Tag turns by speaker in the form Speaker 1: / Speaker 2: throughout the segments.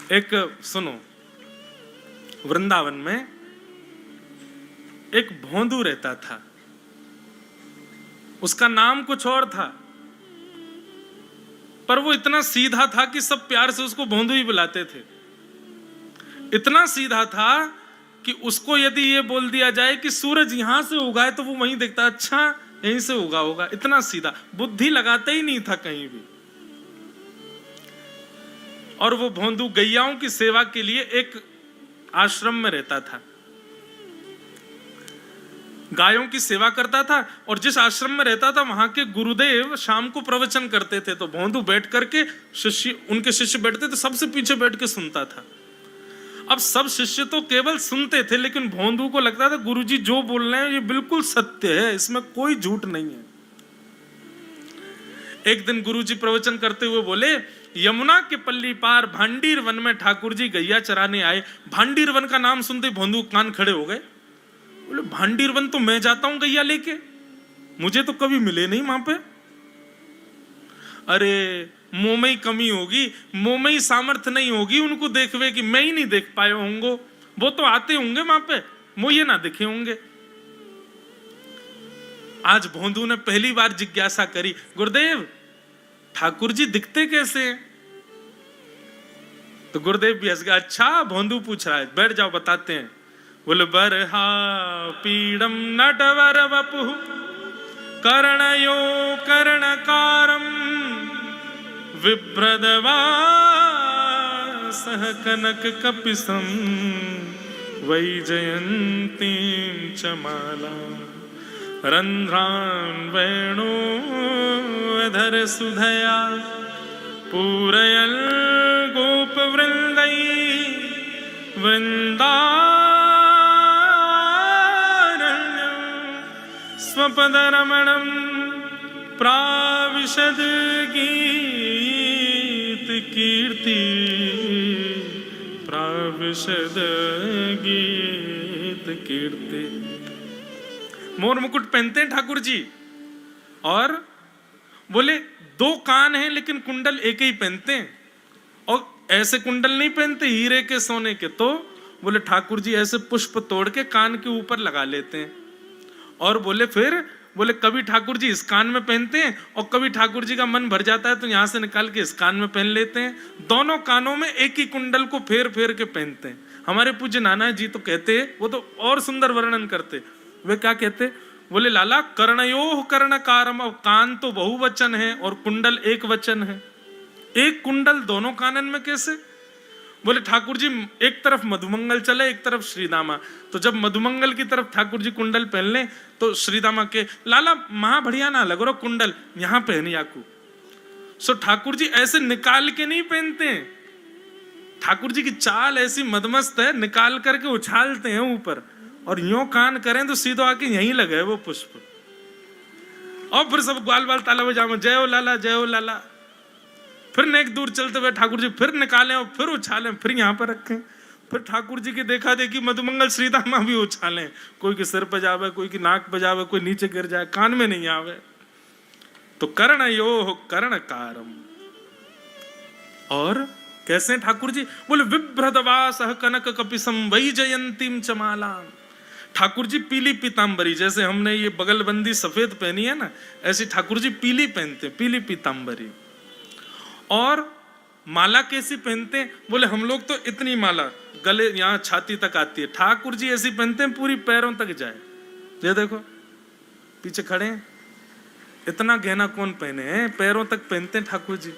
Speaker 1: एक सुनो, वृंदावन में एक भोंदू रहता था, उसका नाम कुछ और था, पर वो इतना सीधा था कि सब प्यार से उसको भोंदू ही बुलाते थे। इतना सीधा था कि उसको यदि ये बोल दिया जाए कि सूरज यहां से उगा है तो वो वहीं देखता, अच्छा यहीं से उगा होगा। इतना सीधा, बुद्धि लगाता ही नहीं था कहीं भी। और वो भोंदू गैयाओं की सेवा के लिए एक आश्रम में रहता था, गायों की सेवा करता था। और जिस आश्रम में रहता था वहां के गुरुदेव शाम को प्रवचन करते थे, तो भोंदू बैठ करके उनके शिष्य बैठते थे, सबसे पीछे बैठ के सुनता था। अब सब शिष्य तो केवल सुनते थे, लेकिन भोंदू को लगता था गुरुजी जो बोल रहे हैं ये बिल्कुल सत्य है, इसमें कोई झूठ नहीं है। एक दिन गुरुजी प्रवचन करते हुए बोले, यमुना के पल्ली पार भांडीर वन में ठाकुर जी गैया चराने आए। भांडीर वन का नाम सुनते भोंदू कान खड़े हो गए। बोले भांडीर वन तो मैं जाता हूं गैया लेके, मुझे तो कभी मिले नहीं वहां पे। अरे मुंह में ही कमी होगी, मुंह में ही सामर्थ्य नहीं होगी उनको देखवे कि मैं ही नहीं देख पाए होंगे, वो तो आते होंगे वहां पे, मुझे ना दिखे होंगे। आज भोंदू ने पहली बार जिज्ञासा करी, गुरुदेव ठाकुर जी दिखते कैसे हैं? तो गुरुदेव भी हंस गए, अच्छा भोंदू पूछ रहा है, बैठ जाओ बताते हैं। बोले बरहा पीड़म नटवर वपु कर्णयो कर्णकारम विभ्रदवा सह कनक कपिसम वैजयंतीं च माला रंध्रान् वेणोधर सुधया पूरयन् गोपवृन्दै वृन्दारण्यं स्वपदरमणं प्राविशद गीत कीर्ति प्राविशद गीत कीर्ति। मोर मुकुट पहनते हैं ठाकुर जी, और बोले दो कान हैं लेकिन कुंडल एक ही पहनते हैं, और ऐसे कुंडल नहीं पहनते हीरे के सोने के। तो बोले ठाकुर जी ऐसे पुष्प तोड़ के कान के ऊपर लगा लेते हैं। और बोले फिर बोले कभी ठाकुर जी इस कान में पहनते हैं, और कभी ठाकुर जी का मन भर जाता है तो यहां से निकाल के इस कान में पहन लेते हैं। दोनों कानों में एक ही कुंडल को फेर फेर के पहनते हैं। हमारे पूज्य नाना जी तो कहते, वो तो और सुंदर वर्णन करते, वे क्या कहते, बोले लाला कर्णयोः कर्णकारम। अब कान तो बहुवचन है और कुंडल एक वचन है, एक कुंडल दोनों कानन में कैसे? बोले ठाकुर जी एक तरफ मधुमंगल चले एक तरफ श्रीदामा, तो जब मधुमंगल की तरफ ठाकुर जी कुंडल पहन ले तो श्रीदामा के लाला महा बढ़िया ना लग रहा कुंडल यहां पहनी आकू। सो ठाकुर जी ऐसे निकाल के नहीं पहनते हैं, ठाकुर जी की चाल ऐसी मदमस्त है, निकाल करके उछालते हैं ऊपर, और यूं कान करें तो सीधो आके यहीं लगे वो पुष्प। और फिर सब ग्वाल बाल ताला बजाओ, जय हो लाला जय हो लाला। फिर नेक दूर चलते हुए ठाकुर जी फिर निकालें और फिर उछालें, फिर यहाँ पर रखें। फिर ठाकुर जी की देखा देखी मधुमंगल श्रीदामा भी उछालें, कोई के सिर पर जावे, कोई की नाक पर जावे, कोई नीचे गिर जाए, कान में नहीं आवे। तो कर्णयोः कर्णकारम। और कैसे ठाकुर जी? बोले विभ्रदवासः कनक कपिसम वैजयंतीं च मालां। ठाकुर जी पीली पीतांबरी, जैसे हमने ये बगलबंदी सफेद पहनी है ना, ऐसी ठाकुर जी पीली पहनते, पीली पीतांबरी। और माला कैसी पहनते हैं? बोले हम लोग तो इतनी माला गले यहाँ छाती तक आती है, ठाकुर जी ऐसी पहनते हैं पूरी पैरों तक जाए। ये देखो पीछे खड़े हैं, इतना गहना कौन पहने हैं, पैरों तक पहनते हैं ठाकुर जी।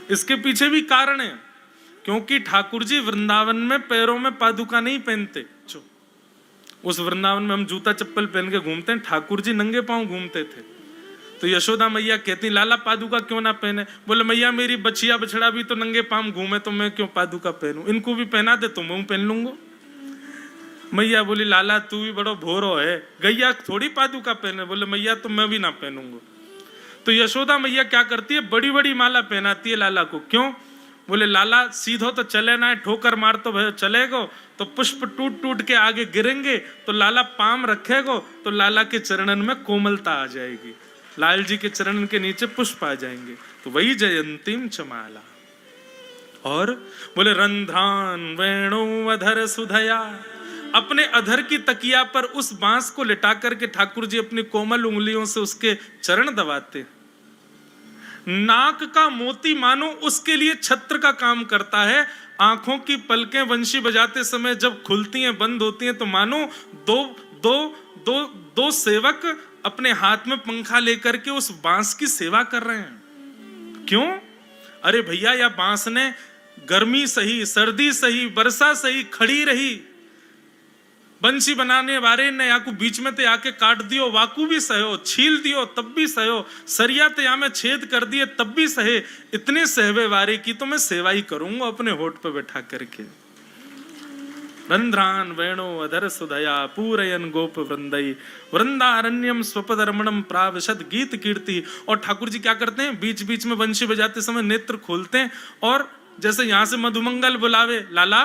Speaker 1: इसके पीछे भी कारण है, क्योंकि ठाकुर जी वृंदावन में पैरों में पादुका नहीं पहनते। उस वृंदावन में हम जूता चप्पल पहन के घूमते हैं, ठाकुर जी नंगे पांव घूमते थे। तो यशोदा मैया कहती लाला पादुका क्यों ना पहने? बोले मैया मेरी बछिया बछड़ा भी तो नंगे पांव घूमे, तो मैं क्यों पादुका पहनूं, इनको भी पहना दे तो मैं पहन लूंगा। मैया बोली लाला तू भी बड़ो भोरो है, गैया थोड़ी पादुका पहने। बोले मैया तो मैं भी ना पहनूंगा। तो यशोदा मैया क्या करती है, बड़ी बड़ी माला पहनाती है लाला को। क्यों? बोले लाला सीधो तो चले ना, ठोकर मार तो चलेगो तो पुष्प टूट टूट के आगे गिरेंगे, तो लाला पाम रखेगो तो लाला के चरणन में कोमलता आ जाएगी, लाल जी के चरणन के नीचे पुष्प आ जाएंगे। तो वही जयंतीम च माला। और बोले रंध्रान वेणु अधर सुधया, अपने अधर की तकिया पर उस बांस को लिटा करके ठाकुर जी अपनी कोमल उंगलियों से उसके चरण दबाते। नाक का मोती मानो उसके लिए छत्र का काम करता है। आंखों की पलकें वंशी बजाते समय जब खुलती हैं बंद होती हैं तो मानो दो दो दो दो सेवक अपने हाथ में पंखा लेकर के उस बांस की सेवा कर रहे हैं। क्यों? अरे भैया, या बांस ने गर्मी सही, सर्दी सही, वर्षा सही खड़ी रही, बंसी बनाने वाले ने या को बीच में ते आके काट दियो, वाकू भी सहो, छील दियो तब भी सहो, सरिया ते या में छेद कर दिए तब भी सहे। इतने सहवे वारे की तो मैं सेवा ही करूंगा अपने होठ पे बैठा करके। रंध्रान वेणो अधर सुधया पूरयन गोप वृंदई वृंदारण्यम स्वपदरमणम प्राविशद गीत कीर्ति। और ठाकुर जी क्या करते हैं, बीच बीच में बंशी बजाते समय नेत्र खोलते हैं और जैसे यहां से मधुमंगल बुलावे लाला,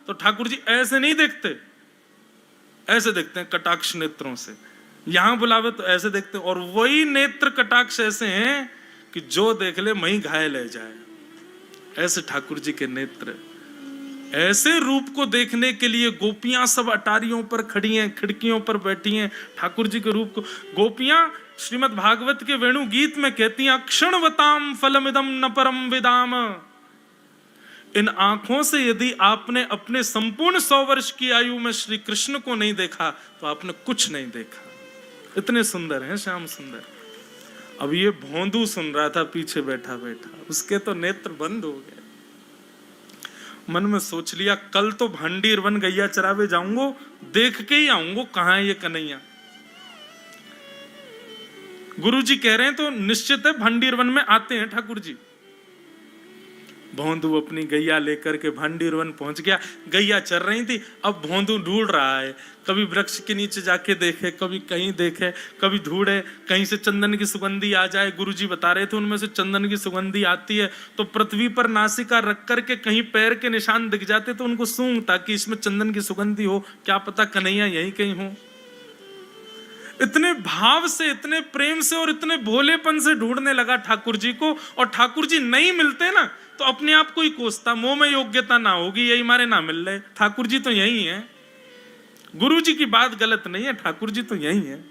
Speaker 1: तो ठाकुर जी ऐसे नहीं देखते, ऐसे देखते हैं कटाक्ष नेत्रों से। यहां बुलावे तो ऐसे देखते हैं, और वही नेत्र कटाक्ष ऐसे हैं कि जो देख ले वहीं घायल ले जाए। ऐसे ठाकुर जी के नेत्र। ऐसे रूप को देखने के लिए गोपियां सब अटारियों पर खड़ी हैं, खिड़कियों पर बैठी हैं ठाकुर जी के रूप को। गोपियां श्रीमद् भागवत के वेणु गीत में कहती हैं, अक्षणवताम फलमिदम न परम विदाम। इन आंखों से यदि आपने अपने संपूर्ण 100 वर्ष की आयु में श्री कृष्ण को नहीं देखा तो आपने कुछ नहीं देखा। इतने सुंदर हैं श्याम सुंदर। अब ये भोंदू सुन रहा था पीछे बैठा बैठा, उसके तो नेत्र बंद हो गए। मन में सोच लिया, कल तो भंडीर वन गैया चरावे जाऊंगा, देख के ही आऊंगा कहां है ये कन्हैया। गुरु जी कह रहे हैं तो निश्चित है भंडीर वन में आते हैं ठाकुर जी। भोंदू अपनी गैया लेकर के भंडीर वन पहुंच गया। गैया चर रही थी, अब भोंदू ढूंढ रहा है, कभी वृक्ष के नीचे जाके देखे, कभी कहीं देखे, कभी ढूंढे कहीं से चंदन की सुगंधी आ जाए। गुरुजी बता रहे थे उनमें से चंदन की सुगंधी आती है तो पृथ्वी पर नासिका रख करके कहीं पैर के निशान दिख जाते तो उनको सूंघ, ताकि इसमें चंदन की सुगंधी हो, क्या पता कन्हैया यहीं कहीं हो। इतने भाव से, इतने प्रेम से और इतने भोलेपन से ढूंढने लगा ठाकुर जी को। और ठाकुर जी नहीं मिलते ना तो अपने आप को ही कोसता, मुंह में योग्यता ना होगी, यही मारे ना मिल रहे। ठाकुर जी तो यही है, गुरु जी की बात गलत नहीं है, ठाकुर जी तो यही है।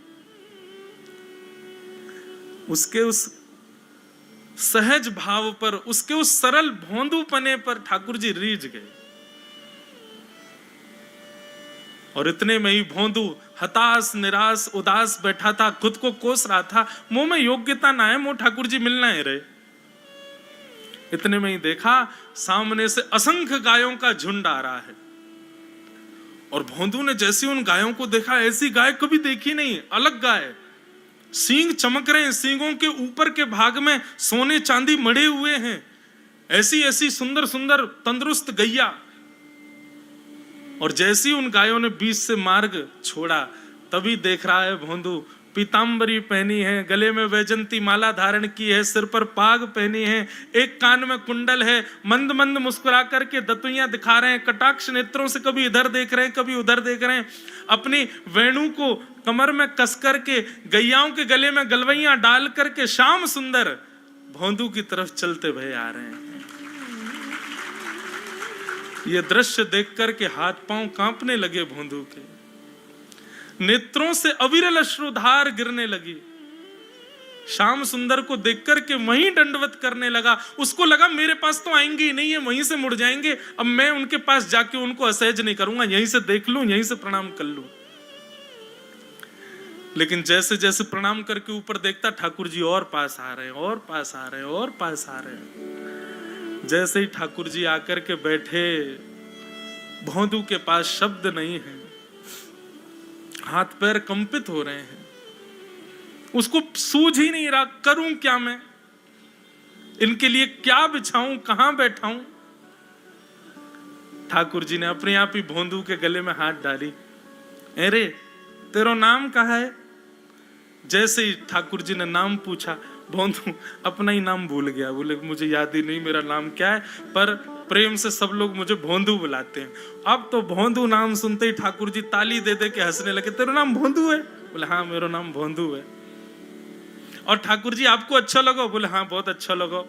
Speaker 1: उसके उस सहज भाव पर, उसके उस सरल भोंदूपने पर ठाकुर जी रीझ गए। और इतने में ही भोंदू हताश निराश उदास बैठा था, खुद को कोस रहा था, मुंह में योग्यता ना है, मुंह ठाकुर जी मिलना है रहे। इतने में ही देखा सामने से असंख्य गायों का झुंड आ रहा है। और भोंदू ने जैसे उन गायों को देखा, ऐसी गाय कभी देखी नहीं, अलग गाय, सींग चमक रहे हैं, सींगों के ऊपर के भाग में सोने चांदी मढ़े हुए हैं, ऐसी ऐसी सुंदर सुंदर तंदुरुस्त गैया। और जैसी उन गायों ने बीच से मार्ग छोड़ा, तभी देख रहा है भोंदू पीतांबरी पहनी है, गले में वैजंती माला धारण की है, सिर पर पाग पहनी है, एक कान में कुंडल है, मंद मंद मुस्कुरा करके दतुइयां दिखा रहे हैं, कटाक्ष नेत्रों से कभी इधर देख रहे हैं कभी उधर देख रहे हैं, अपनी वेणु को कमर में कस करके गैयाओं के गले में गलवैयां डाल करके श्याम सुंदर भोंदू की तरफ चलते भय आ रहे हैं। ये दृश्य देख करके हाथ पांव कांपने लगे भोंदू के, नेत्रों से अविरल अश्रुधार गिरने लगी। श्याम सुंदर को देख करके वहीं दंडवत करने लगा। उसको लगा मेरे पास तो आएंगे ही नहीं, है वहीं से मुड़ जाएंगे, अब मैं उनके पास जाके उनको असहज नहीं करूंगा, यहीं से देख लूं, यहीं से प्रणाम कर लूं। लेकिन जैसे जैसे प्रणाम करके ऊपर देखता, ठाकुर जी और पास आ रहे हैं, और पास आ रहे हैं, और पास आ रहे हैं। जैसे ही ठाकुर जी आकर के बैठे, भोंदू के पास शब्द नहीं है, हाथ पैर कंपित हो रहे हैं, उसको सूझ ही नहीं रहा करूं क्या मैं, इनके लिए क्या बिछाऊं, कहां बैठाऊं। ठाकुर जी ने अपने आप ही भोंदू के गले में हाथ डाली, अरे तेरा नाम कहा है। जैसे ही ठाकुर जी ने नाम पूछा, भोंदू अपना ही नाम भूल गया, बोले मुझे याद ही नहीं मेरा नाम क्या है, पर प्रेम से सब लोग मुझे भोंदू बुलाते हैं। अब तो भोंदू नाम सुनते ही ठाकुर जी ताली दे दे के हंसने लगे, तेरा नाम भोंदू है? बोले हाँ मेरा नाम भोंदू है। और ठाकुर जी आपको अच्छा लगा? बोले हाँ बहुत अच्छा लगा।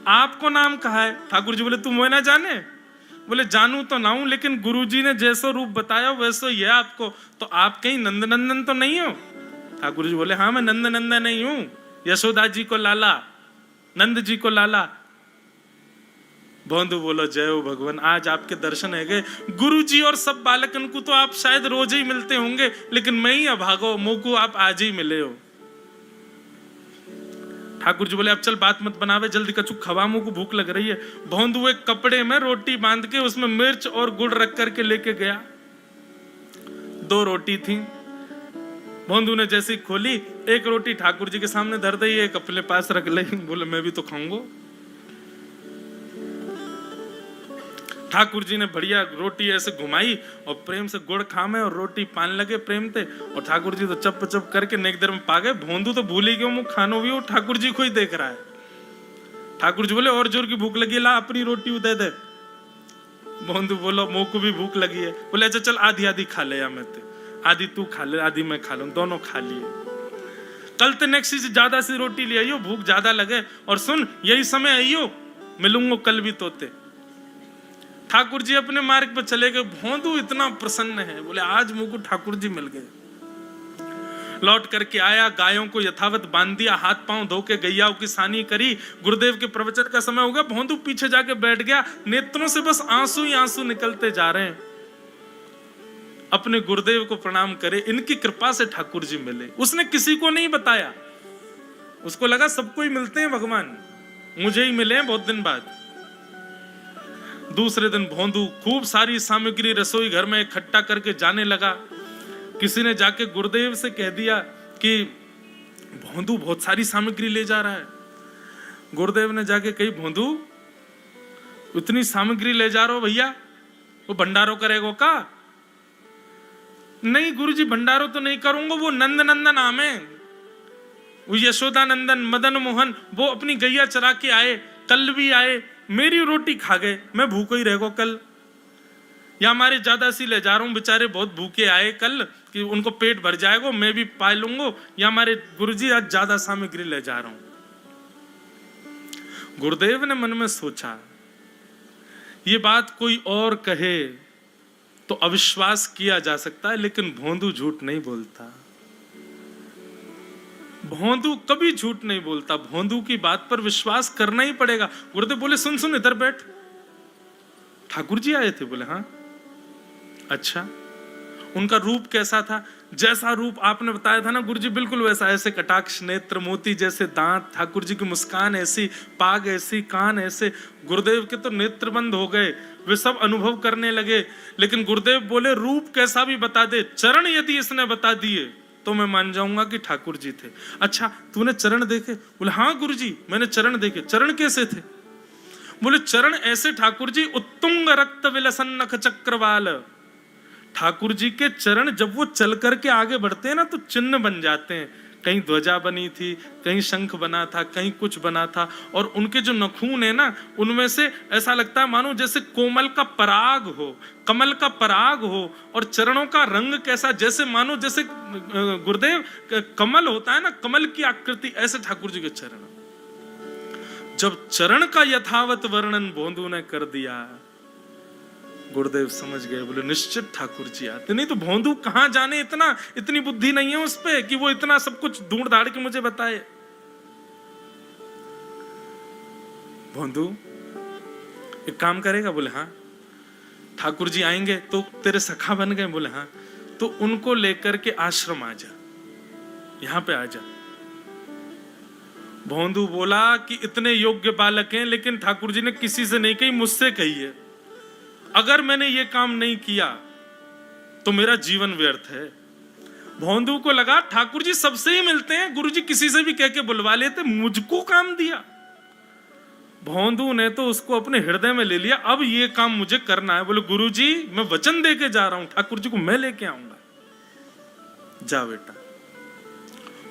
Speaker 1: आपको नाम कहा है? ठाकुर जी बोले, तुम वो ना जाने? बोले, जानू तो ना हूं, लेकिन गुरुजी ने जैसा रूप बताया वैसा ही है आपको। तो आप कहीं नंदनंदन तो नहीं हो? ठाकुर जी बोले, हाँ मैं नंदनंदन नहीं हूं, यशोदा जी को लाला, नंद जी को लाला। भोंदू बोलो, जय हो भगवान, आज आपके दर्शन है गए। गुरु जी और सब बालकन को तो आप शायद रोज ही मिलते होंगे, लेकिन मैं ही अभागो, मोको आप आज ही मिले हो। ठाकुर जी बोले, अब चल बात मत बनावे, जल्दी कछु खवा, मुंह को भूख लग रही है। भोंदू एक कपड़े में रोटी बांध के उसमें मिर्च और गुड़ रख करके लेके गया। 2 रोटी थी। भोंदू ने जैसी खोली, एक रोटी ठाकुर जी के सामने धर दी, एक अपने पास रख ली। बोले, मैं भी तो खाऊंगा। ठाकुर जी ने बढ़िया रोटी ऐसे घुमाई और प्रेम से गुड़ खामे और रोटी पान लगे प्रेम से। और ठाकुर जी तो चप चप करके नेक देर में पा गए। भोंदू तो भूल ही गए, मुंह खानो भी हो, ठाकुर जी को ही देख रहा है। ठाकुर जी बोले, और जोर की भूख लगी, ला अपनी रोटी दे दे। भोंदू बोलो, मुंह को भी भूख लगी है। बोले, अच्छा चल आधी आधी खा ले, या मैं ते आधी तू खा ले, आधी मैं खा लूं, दोनों खा लिए। कल ते नेक्स्ट से ज्यादा सी रोटी ले आइयो, भूख ज्यादा लगे, और सुन यही समय आइयो, मिलूंगा कल भी तोते। ठाकुर जी अपने मार्ग पर चले गए। भोंदू इतना प्रसन्न है, बोले आज मुझको ठाकुर जी मिल गए। लौट करके आया, गायों को यथावत बांध दिया, हाथ पांव धो के गैयाओं की सानी करी। गुरुदेव के प्रवचन का समय हो गया। भोंदू पीछे जाके बैठ गया, नेत्रों से बस आंसू ही आंसू निकलते जा रहे हैं। अपने गुरुदेव को प्रणाम करे, इनकी कृपा से ठाकुर जी मिले। उसने किसी को नहीं बताया, उसको लगा सबको ही मिलते हैं भगवान, मुझे ही मिले हैं बहुत दिन बाद। दूसरे दिन भोंदू खूब सारी सामग्री रसोई घर में इकट्ठा करके जाने लगा। किसी ने जाके गुरुदेव से कह दिया कि भोंदू बहुत सारी सामग्री ले जा रहा है। गुरुदेव ने जाके कही, भोंदू इतनी सामग्री ले जा रहा हो भैया, वो भंडारो करेगो का? नहीं गुरुजी, भंडारो तो नहीं करूंगा, वो नंद नंदन नाम है, वो यशोदा नंदन मदन मोहन, वो अपनी गैया चरा के आए, कल भी आए, मेरी रोटी खा गए, मैं भूखा ही रहेगा कल। या हमारे ज्यादा सी ले जा रहा हूं, बेचारे बहुत भूखे आए कल, कि उनको पेट भर जाएगा, मैं भी पा लूंगा। या हमारे गुरुजी आज ज्यादा सामग्री ले जा रहा हूं। गुरुदेव ने मन में सोचा, ये बात कोई और कहे तो अविश्वास किया जा सकता है, लेकिन भोंदू झूठ नहीं बोलता। भोंदू कभी झूठ नहीं बोलता, भोंदू की बात पर विश्वास करना ही पड़ेगा। गुरुदेव बोले, सुन सुन इधर बैठ, ठाकुर जी आए थे? बोले, हाँ। अच्छा, उनका रूप कैसा था? जैसा रूप आपने बताया था ना गुरुजी, बिल्कुल वैसा, ऐसे कटाक्ष नेत्र, मोती जैसे दांत, ठाकुर जी की मुस्कान ऐसी, पाग ऐसी, कान ऐसे। गुरुदेव के तो नेत्र बंद हो गए, वे सब अनुभव करने लगे। लेकिन गुरुदेव बोले, रूप कैसा भी बता दे, चरण यदि इसने बता दिए तो मैं मान जाऊंगा कि ठाकुर जी थे। अच्छा, तूने चरण देखे? बोले, हाँ गुरुजी, मैंने चरण देखे। चरण कैसे थे? बोले, चरण ऐसे ठाकुर जी, उत्तुंग रक्त विलसन नख चक्रवाल। ठाकुर जी के चरण जब वो चल करके आगे बढ़ते हैं ना, तो चिन्ह बन जाते हैं। कहीं ध्वजा बनी थी, कहीं शंख बना था, कहीं कुछ बना था। और उनके जो नखून है ना, उनमें से ऐसा लगता है मानो जैसे कोमल का पराग हो, कमल का पराग हो। और चरणों का रंग कैसा, जैसे मानो जैसे गुरुदेव कमल होता है ना, कमल की आकृति, ऐसे ठाकुर जी के चरण। जब चरण का यथावत वर्णन भोंदू ने कर दिया, गुरुदेव समझ गए। बोले, निश्चित ठाकुर जी आते। नहीं तो भोंदू कहां जाने, इतनी बुद्धि नहीं है उस पे कि वो इतना सब कुछ ढूंढ धाड़ के मुझे बताए। भोंदू एक काम करेगा? बोले, हाँ। ठाकुर जी आएंगे तो तेरे सखा बन गए? बोले, हाँ। तो उनको लेकर के आश्रम आ जा, यहां पे आ जा। भोंदू बोला कि इतने योग्य बालक हैं, लेकिन ठाकुर जी ने किसी से नहीं कही, मुझसे कही है। अगर मैंने ये काम नहीं किया तो मेरा जीवन व्यर्थ है। भोंदू को लगा ठाकुर जी सबसे ही मिलते हैं, गुरुजी किसी से भी कह के बुलवा लेते, मुझको काम दिया। भोंदू ने तो उसको अपने हृदय में ले लिया, अब ये काम मुझे करना है। बोले, गुरुजी मैं वचन दे के जा रहा हूं, ठाकुर जी को मैं लेके आऊंगा। जा बेटा।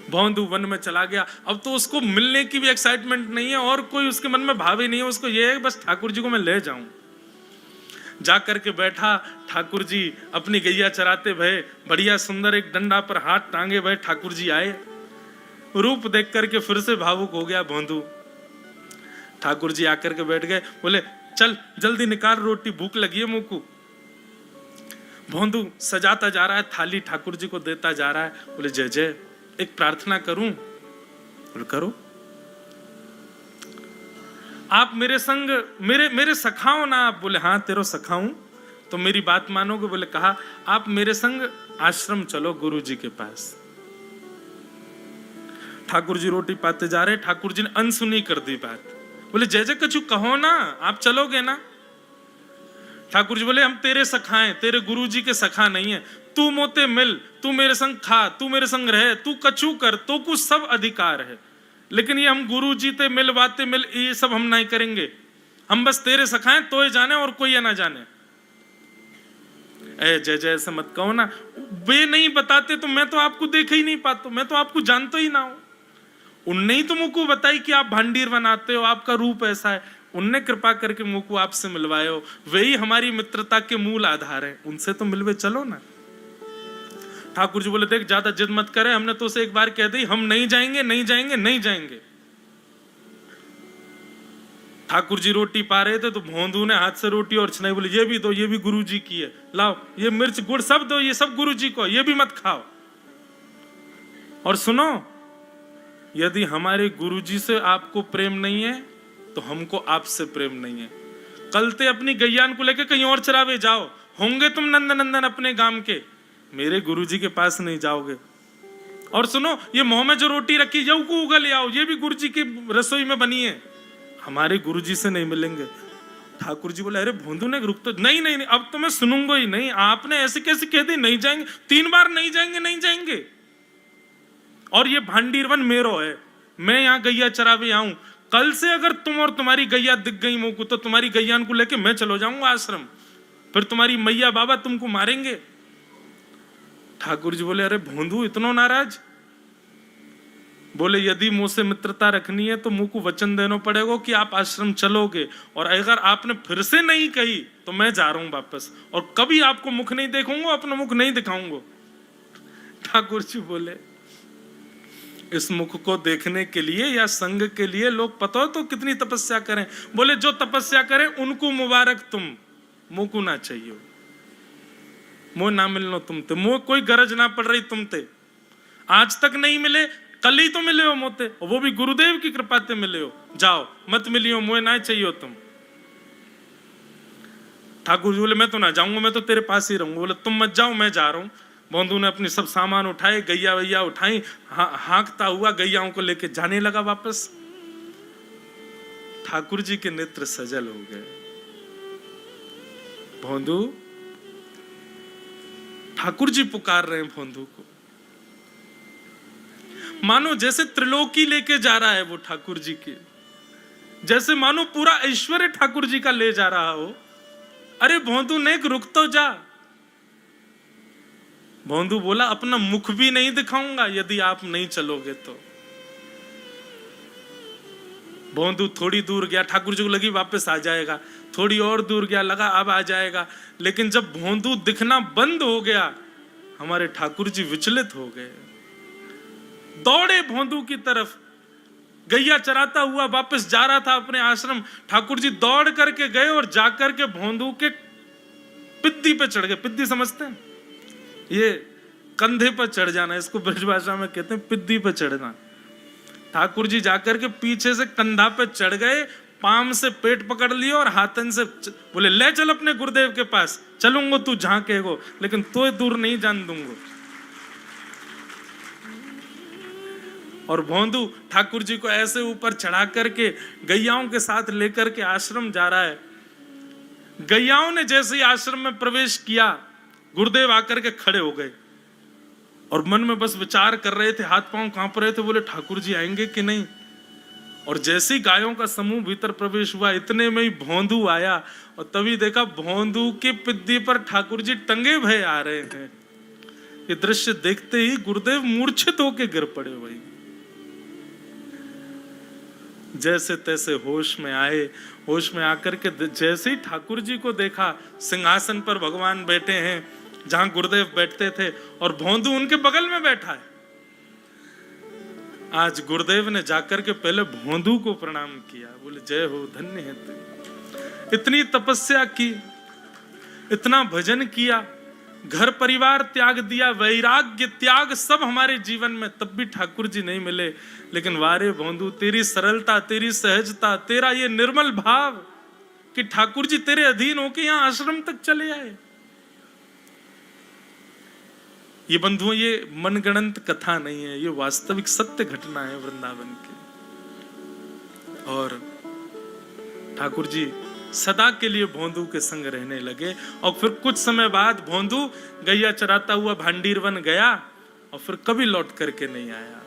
Speaker 1: भोंदू वन में चला गया। अब तो उसको मिलने की भी एक्साइटमेंट नहीं है और कोई उसके मन में भाव ही नहीं है। उसको ये है बस ठाकुर जी को मैं ले जाऊं। जाकर के बैठा, ठाकुर जी अपनी गैया चराते भये, बढ़िया सुंदर एक डंडा पर हाथ टांगे भये ठाकुर जी आए। रूप देख करके फिर से भावुक हो गया भोंदू। ठाकुर जी आकर के बैठ गए, बोले चल जल्दी निकाल रोटी, भूख लगी है मुंह को। भोंदू सजाता जा रहा है, थाली ठाकुर जी को देता जा रहा है। बोले जय जय, एक प्रार्थना करूं? बोले करो। आप मेरे संग मेरे सखाओ ना आप? बोले हाँ तेरो सखाऊं, तो मेरी बात मानोगे? बोले कहा, आप मेरे संग आश्रम चलो गुरु जी के पास। ठाकुर जी रोटी पाते जा रहे, ठाकुर जी ने अनसुनी कर दी बात। बोले जय जय कछु कहो ना, आप चलोगे ना? ठाकुर जी बोले हम तेरे सखा हैं, तेरे गुरु जी के सखा नहीं है। तू मोते मिल, तू मेरे संग खा, तू मेरे संग रहे, तू कछु कर, तो कुछ सब अधिकार है, लेकिन ये हम गुरु जी ते मिल बातें मिल ये सब हम नहीं करेंगे। हम बस तेरे सखाएं, तो ये जाने और कोई ये ना जाने। ए जय जय ऐसे मत कहो ना, वे नहीं बताते तो मैं तो आपको देख ही नहीं पाता, मैं तो आपको जानता ही ना हूं। उनने ही तो मुझको बताई कि आप भांडीर बनाते हो, आपका रूप ऐसा है, उनने कृपा करके मुझको आपसे मिलवाए हो, वही हमारी मित्रता के मूल आधार है, उनसे तो मिलवे चलो ना। ठाकुर जी बोले देख ज्यादा जिद मत करे, हमने तो उसे एक बार कह दी हम नहीं जाएंगे नहीं जाएंगे नहीं जाएंगे। ठाकुर जी रोटी पा रहे थे तो भोंदू ने हाथ से रोटी और छनाई, बोले ये भी दो, ये भी गुरु जी की है, लाओ ये मिर्च गुड़ सब दो, ये सब गुरु जी को, ये भी मत खाओ। और सुनो, यदि हमारे गुरु जी से आपको प्रेम नहीं है तो हमको आपसे प्रेम नहीं है। कल ते अपनी गैयान को लेके कहीं और चरावे जाओ, होंगे तुम नंद नंदन अपने गांव के, मेरे गुरुजी के पास नहीं जाओगे। और सुनो, ये मुंह में जो रोटी रखी जाओ को उगल आओ, ये भी गुरुजी की रसोई में बनी है, हमारे गुरुजी से नहीं मिलेंगे। ठाकुर जी बोले अरे भोंदू ने रुक तो, नहीं नहीं नहीं अब तो मैं सुनूंगा ही नहीं, आपने ऐसे कैसे कह दी नहीं जाएंगे, 3 बार नहीं जाएंगे नहीं जाएंगे। और ये भांडीरवन मेरो है, मैं यहाँ गैया चरावे आऊं, कल से अगर तुम और तुम्हारी गैया दिख गई मुंह को तो तुम्हारी गैयान को लेके मैं चलो जाऊंगा आश्रम, फिर तुम्हारी मैया बाबा तुमको मारेंगे। ठाकुर जी बोले अरे भोंदू इतना नाराज? बोले यदि मुंह से मित्रता रखनी है तो मुंह को वचन देना पड़ेगा कि आप आश्रम चलोगे, और अगर आपने फिर से नहीं कही तो मैं जा रहा हूं वापस, और कभी आपको मुख नहीं देखूंगा, अपना मुख नहीं दिखाऊंगा। ठाकुर जी बोले इस मुख को देखने के लिए या संग के लिए लोग पता हो तो कितनी तपस्या करें। बोले जो तपस्या करें उनको मुबारक, तुम मुंह को ना चाहिए, मुंह ना मिलनो तुमते, मुंह कोई गरज ना पड़ रही तुमते, आज तक नहीं मिले कल ही तो मिले हो मोते, वो भी गुरुदेव की कृपा से मिले हो, जाओ मत मिलियो, मुझे ना चाहिए तुम। ठाकुर जी बोले मैं तो ना जाऊंगा, मैं तो तेरे पास ही रहूंगा। बोले तुम मत जाओ मैं जा रहा हूं। बंधु ने अपनी सब सामान उठाए, गैया वैया उठाई, हाँकता हुआ गैयाओं को लेके जाने लगा वापस। ठाकुर जी के नेत्र सजल हो गए। भोंदू, ठाकुर जी पुकार रहे हैं भोंदू को, मानो जैसे त्रिलोकी लेके जा रहा है वो ठाकुर जी के, जैसे मानो पूरा ऐश्वर्य ठाकुर जी का ले जा रहा हो। अरे भोंदू ने रुक तो जा। भोंदू बोला अपना मुख भी नहीं दिखाऊंगा यदि आप नहीं चलोगे तो। भोंदू थोड़ी दूर गया, ठाकुर जी को लगी वापस आ जाएगा, थोड़ी और दूर गया, लगा अब आ जाएगा, लेकिन जब भोंदू दिखना बंद हो गया हमारे ठाकुर जी विचलित हो गए, दौड़े भोंदू की तरफ। गैया चराता हुआ वापस जा रहा था अपने आश्रम, ठाकुर जी दौड़ करके गए और जाकर के भोंदू के पिद्दी पे चढ़ गए। पिद्दी समझते हैं? ये कंधे पर चढ़ जाना, इसको ब्रज भाषा में कहते हैं पिद्दी पे चढ़ना। ठाकुर जी जाकर के पीछे से कंधा पे चढ़ गए, पाम से पेट पकड़ लिया और हाथन से बोले ले चल अपने गुरुदेव के पास, चलूंगा तू जहां कहेगो, लेकिन तो दूर नहीं जान दूंगा। और भोंदू ठाकुर जी को ऐसे ऊपर चढ़ा करके गैयाओं के साथ लेकर के आश्रम जा रहा है। गैयाओं ने जैसे ही आश्रम में प्रवेश किया, गुरुदेव आकर के खड़े हो गए और मन में बस विचार कर रहे थे, हाथ पांव कांप रहे थे, बोले ठाकुर जी आएंगे कि नहीं। और जैसे ही गायों का समूह भीतर प्रवेश हुआ, इतने में ही भोंदू आया और तभी देखा भोंदू के पिद्दी पर ठाकुर जी टंगे भय आ रहे हैं। ये दृश्य देखते ही गुरुदेव मूर्छित होके गिर पड़े। भाई जैसे तैसे होश में आए, होश में आकर के जैसे ही ठाकुर जी को देखा, सिंहासन पर भगवान बैठे हैं जहां गुरुदेव बैठते थे और भोंदू उनके बगल में बैठा है। आज गुरुदेव ने जाकर के पहले भोंदू को प्रणाम किया, बोले जय हो, धन्य है तू, इतनी तपस्या की, इतना भजन किया, घर परिवार त्याग दिया, वैराग्य त्याग सब हमारे जीवन में, तब भी ठाकुर जी नहीं मिले। लेकिन वारे भोंदू, तेरी सरलता, तेरी सहजता, तेरा ये निर्मल भाव कि ठाकुर जी तेरे अधीन होके यहां आश्रम तक चले आए। ये बंधुओं, ये मनगणंत कथा नहीं है, ये वास्तविक सत्य घटना है वृंदावन की। और ठाकुर जी सदा के लिए भोंदू के संग रहने लगे। और फिर कुछ समय बाद भोंदू गैया चराता हुआ भांडीर वन गया और फिर कभी लौट करके नहीं आया।